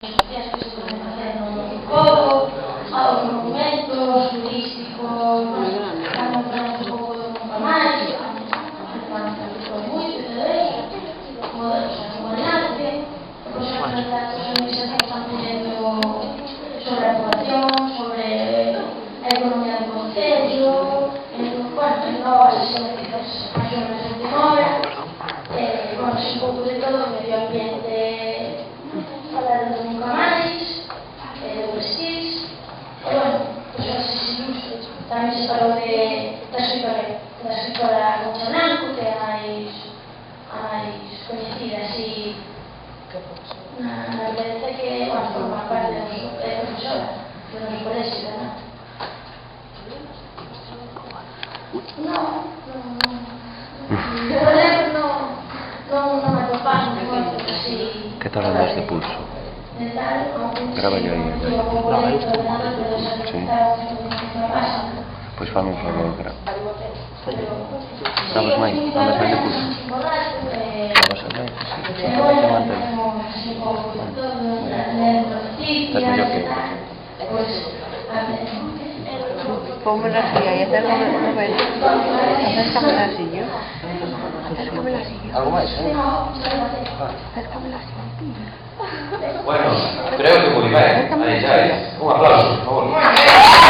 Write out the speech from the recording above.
días que se poden facer no pobo, aos monumentos turísticos, cando ponemos un pouco de nunca máis, cando moito e todo eso, como adelante, depois as organizacións están pedindo sobre a población, sobre a economía do concello, bueno, en novas exercicios accións de última hora, bueno, un pouco de todo, o medio ambiente, falar do nunca máis, do vestis, e bueno, pues así se ilustre. Tamén se falou da escritora Concha Blanco, que é a máis coñecida así na verdade que, bueno, forma parte da profesora do noso colexio, ¿verdad? Non me atopamos moito así. Que tal andas de pulso? Grava yo aí. Sí. Pois fame un favor, sabes máis? Andas máis de pulso? Sabes máis? Sí, te mantén. Estás mellor que eu. Pónmela así, ahí acércame una vez. Acércamela así, yo. Acércamela así, yo. Algo máis, Acércamela así. Bueno, creo que muy bien. Ahí ya es. Un aplauso, por favor.